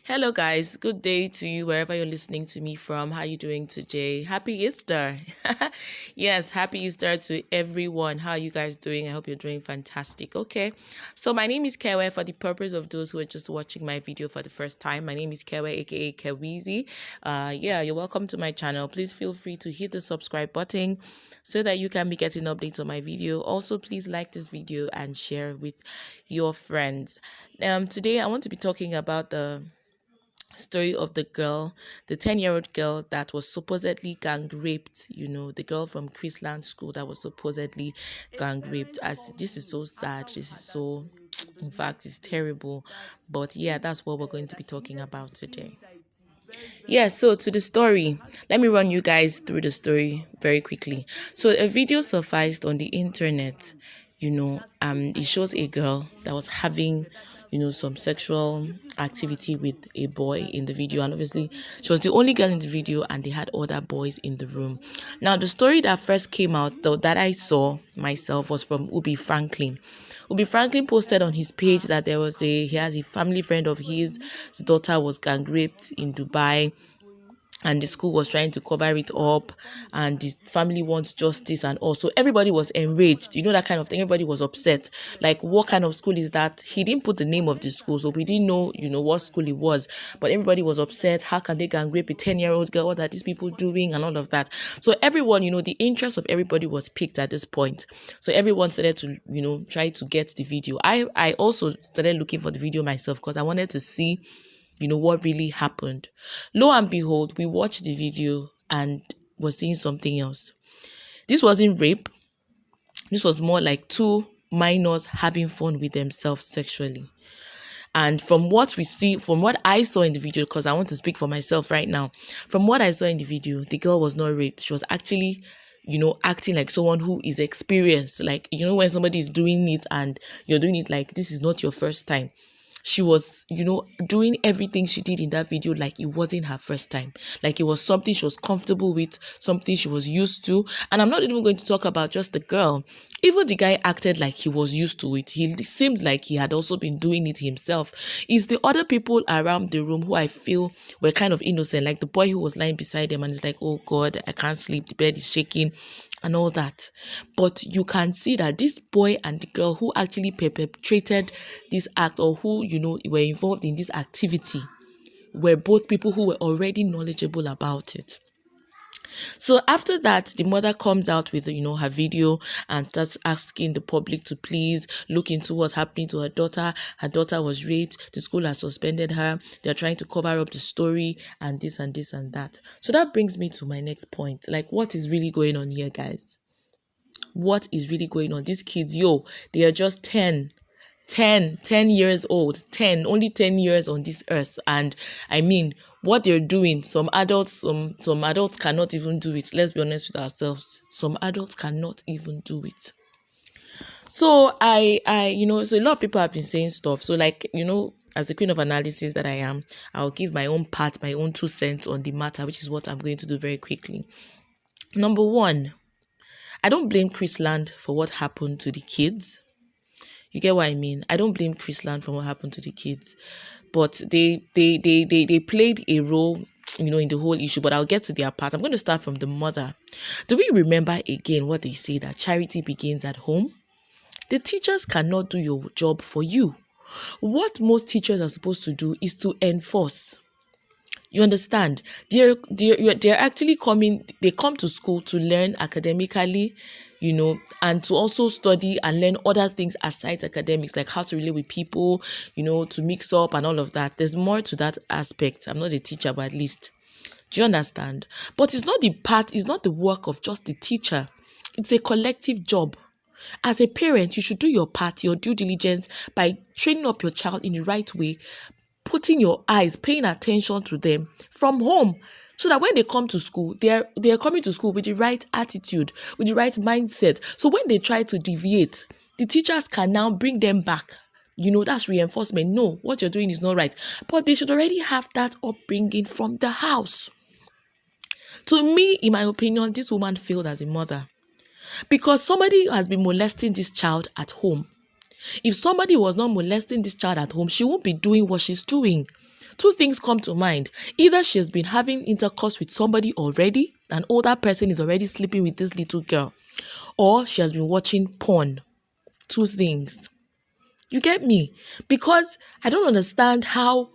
Hello guys, good day to you wherever you're listening to me from. How you doing today? Happy Easter. Yes, happy Easter to everyone. How are you guys doing? I hope you're doing fantastic. Okay. So my name is Kewe. For the purpose of those who are just watching my video for the first time, my name is Kewe, aka Keweezy. Yeah, you're welcome to my channel. Please feel free to hit the subscribe button so that you can be getting updates on my video. Also, please like this video and share with your friends. Today I want to be talking about the story of the girl, the 10-year-old girl that was supposedly gang raped, the girl from Chrisland school that was supposedly gang raped. As this is so sad, this is so, in fact, it's terrible. But yeah, that's what we're going to be talking about today. Yeah, so to the story, let me run you guys through the story very quickly. So a video surfaced on the internet. It shows a girl that was having, some sexual activity with a boy in the video, and obviously she was the only girl in the video, and they had other boys in the room. Now, the story that first came out, though, that I saw myself was from Ubi Franklin. Ubi Franklin posted on his page that he has a family friend of his daughter was gang raped in Dubai, and the school was trying to cover it up, and the family wants justice, and also everybody was enraged, that kind of thing. Everybody was upset, like, what kind of school is that? He didn't put the name of the school, so we didn't know what school it was, but everybody was upset. How can they gang rape a 10-year-old girl? What are these people doing? And all of that. So everyone, the interest of everybody was piqued at this point. So everyone started to try to get the video. I also started looking for the video myself because I wanted to see what really happened. Lo and behold, we watched the video and was seeing something else. This wasn't rape. This was more like two minors having fun with themselves sexually. And from what I saw in the video, because I want to speak for myself right now, from what I saw in the video, the girl was not raped. She was actually, acting like someone who is experienced. Like, when somebody is doing it and you're doing it like this is not your first time. She was, doing everything she did in that video like it wasn't her first time. Like it was something she was comfortable with, something she was used to. And I'm not even going to talk about just the girl. Even the guy acted like he was used to it. He seemed like he had also been doing it himself. It's the other people around the room who I feel were kind of innocent. Like the boy who was lying beside them and is like, oh God, I can't sleep. The bed is shaking and all that. But you can see that this boy and the girl who actually perpetrated this act, or who, were involved in this activity, were both people who were already knowledgeable about it. So after that, the mother comes out with, her video and starts asking the public to please look into what's happening to her daughter. Her daughter was raped. The school has suspended her. They're trying to cover up the story and this and this and that. So that brings me to my next point. Like, what is really going on here, guys? What is really going on? These kids, they are just 10 years old, only 10 years on this earth. And I mean, what they're doing, some adults cannot even do it. Let's be honest with ourselves. Some adults cannot even do it. So so a lot of people have been saying stuff. So, like, as the queen of analysis that I am, I'll give my own part, my own 2 cents on the matter, which is what I'm going to do very quickly. Number one, I don't blame Chrisland for what happened to the kids. You get what I mean? I don't blame Chrisland for what happened to the kids, but they played a role, in the whole issue. But I'll get to their part. I'm going to start from the mother. Do we remember again what they say, that charity begins at home? The teachers cannot do your job for you. What most teachers are supposed to do is to enforce. You understand? They're actually they come to school to learn academically, and to also study and learn other things aside academics, like how to relate with people, to mix up and all of that. There's more to that aspect. I'm not a teacher, but at least. Do you understand? But it's not the work of just the teacher. It's a collective job. As a parent, you should do your part, your due diligence, by training up your child in the right way, putting your eyes, paying attention to them from home, so that when they come to school, they're coming to school with the right attitude, with the right mindset. So when they try to deviate, the teachers can now bring them back. That's reinforcement. No, what you're doing is not right. But they should already have that upbringing from the house. To me, in my opinion, this woman failed as a mother, because somebody has been molesting this child at home. If somebody was not molesting this child at home, she won't be doing what she's doing. Two things come to mind. Either she has been having intercourse with somebody already, an older person is already sleeping with this little girl, or she has been watching porn. Two things. You get me? Because I don't understand how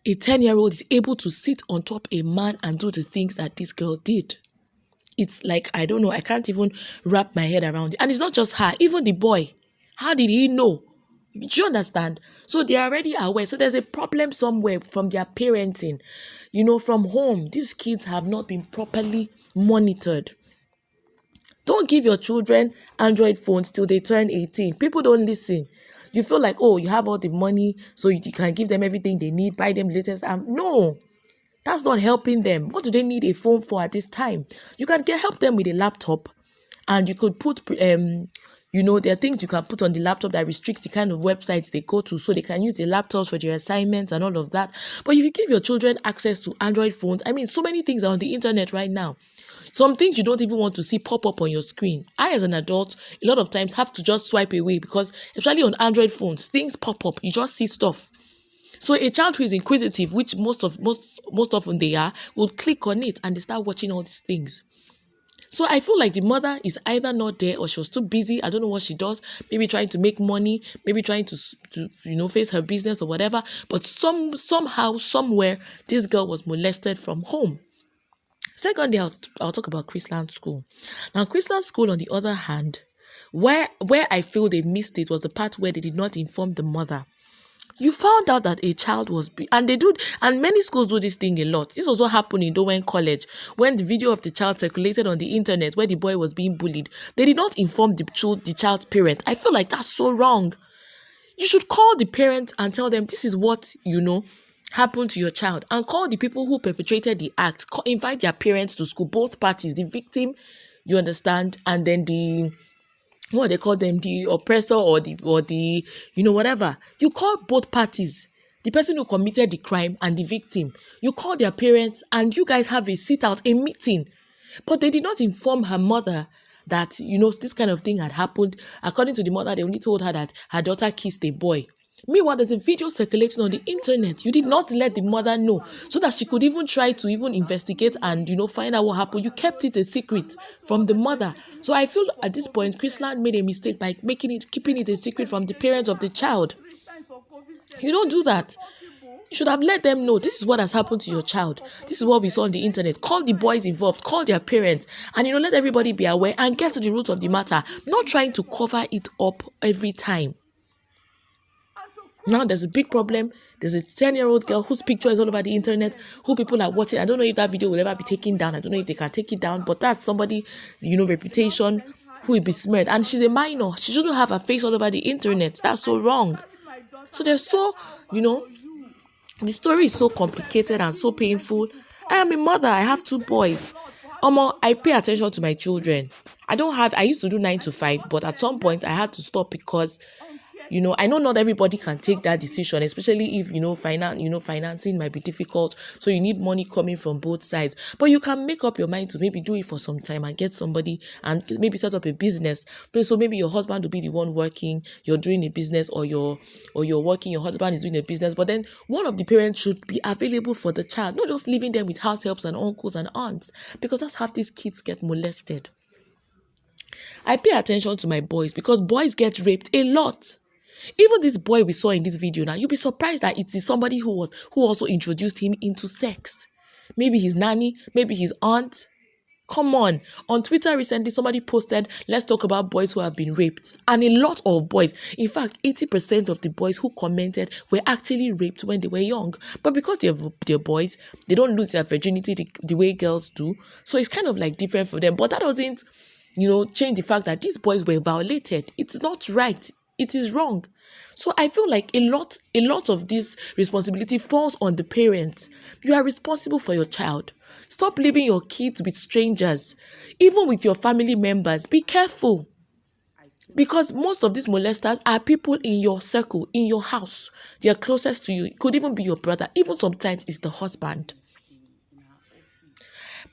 a 10-year-old is able to sit on top a man and do the things that this girl did. It's like, I don't know, I can't even wrap my head around it. And it's not just her, even the boy. How did he know? Do you understand? So they're already aware. So there's a problem somewhere from their parenting. From home, these kids have not been properly monitored. Don't give your children Android phones till they turn 18. People don't listen. You feel like, oh, you have all the money, so you can give them everything they need, buy them the latest. No, that's not helping them. What do they need a phone for at this time? You can help them with a laptop, and you could put, there are things you can put on the laptop that restricts the kind of websites they go to, so they can use the laptops for their assignments and all of that. But if you give your children access to Android phones, so many things are on the internet right now. Some things you don't even want to see pop up on your screen. I, as an adult, a lot of times have to just swipe away because, especially on Android phones, things pop up. You just see stuff. So a child who is inquisitive, which most often they are, will click on it and they start watching all these things. So I feel like the mother is either not there or she was too busy. I don't know what she does. Maybe trying to make money, maybe trying to face her business or whatever. But somehow, somewhere, this girl was molested from home. Secondly, I'll talk about Chrisland School. Now, Chrisland School, on the other hand, where I feel they missed it was the part where they did not inform the mother. You found out that a child was, and many schools do this thing a lot. This was what happened in Dowen College when the video of the child circulated on the internet where the boy was being bullied. They did not inform the child's parent. I feel like that's so wrong. You should call the parent and tell them this is what happened to your child, and call the people who perpetrated the act. Invite their parents to school, both parties, the victim, you understand, and then the what they call them, the oppressor or the whatever. You call both parties, the person who committed the crime and the victim. You call their parents and you guys have a sit out, a meeting. But they did not inform her mother that this kind of thing had happened. According to the mother, they only told her that her daughter kissed a boy. Meanwhile, there's a video circulating on the internet. You did not let the mother know so that she could even try to investigate and, find out what happened. You kept it a secret from the mother. So I feel at this point, Chrisland made a mistake by keeping it a secret from the parents of the child. You don't do that. You should have let them know this is what has happened to your child. This is what we saw on the internet. Call the boys involved, call their parents, and let everybody be aware and get to the root of the matter. Not trying to cover it up every time. Now there's a big problem. There's a 10-year-old girl whose picture is all over the internet, who people are watching. I don't know if that video will ever be taken down. I don't know if they can take it down, but that's somebody's, reputation who will be smeared. And she's a minor. She shouldn't have her face all over the internet. That's so wrong. So there's the story is so complicated and so painful. I am a mother. I have 2 boys. I pay attention to my children. I used to do 9 to 5, but at some point I had to stop because I know not everybody can take that decision, especially if, financing might be difficult. So you need money coming from both sides. But you can make up your mind to maybe do it for some time and get somebody and maybe set up a business. So maybe your husband will be the one working, you're doing a business, or you're working, your husband is doing a business. But then one of the parents should be available for the child, not just leaving them with house helps and uncles and aunts, because that's how these kids get molested. I pay attention to my boys because boys get raped a lot. Even this boy we saw in this video now, you'll be surprised that it is somebody who also introduced him into sex. Maybe his nanny, maybe his aunt. Come on. On Twitter recently, somebody posted, let's talk about boys who have been raped. And a lot of boys, in fact, 80% of the boys who commented were actually raped when they were young. But because they're boys, they don't lose their virginity the way girls do. So it's kind of like different for them. But that doesn't, change the fact that these boys were violated. It's not right. It is wrong. So I feel like a lot of this responsibility falls on the parents. You are responsible for your child. Stop leaving your kids with strangers. Even with your family members, be careful. Because most of these molesters are people in your circle, in your house. They are closest to you. It could even be your brother. Even sometimes it's the husband.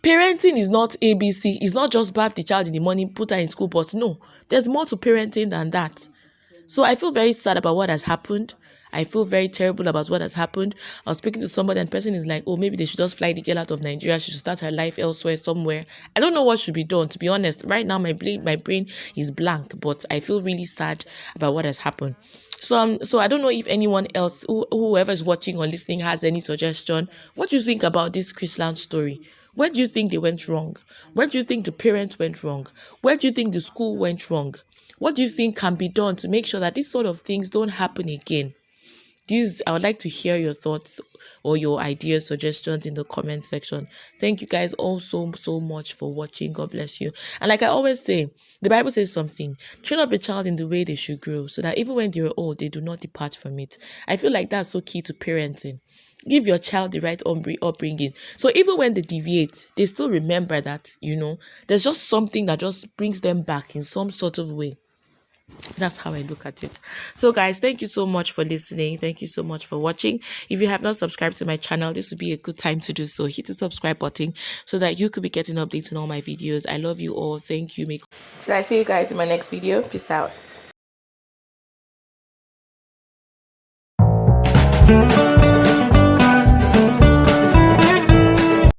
Parenting is not ABC. It's not just bath the child in the morning, put her in school bus. No, there's more to parenting than that. So I feel very sad about what has happened. I feel very terrible about what has happened. I was speaking to somebody and the person is like, oh, maybe they should just fly the girl out of Nigeria. She should start her life elsewhere, somewhere. I don't know what should be done, to be honest. Right now, my brain is blank, but I feel really sad about what has happened. So I don't know if anyone else, whoever is watching or listening, has any suggestion. What do you think about this Chrisland story? Where do you think they went wrong? Where do you think the parents went wrong? Where do you think the school went wrong? What do you think can be done to make sure that these sort of things don't happen again? I would like to hear your thoughts or your ideas, suggestions in the comment section. Thank you guys all so much for watching. God bless you. And like I always say, the Bible says something: train up a child in the way they should grow, so that even when they're old, they do not depart from it. I feel like that's so key to parenting. Give your child the right upbringing. So even when they deviate, they still remember that, there's just something that just brings them back in some sort of way. That's how I look at it. So guys, thank you so much for listening. Thank you so much for watching. If you have not subscribed to my channel, this would be a good time to do so. Hit the subscribe button so that you could be getting updates on all my videos. I love you all. Thank you. Till I see you guys in my next video. Peace out.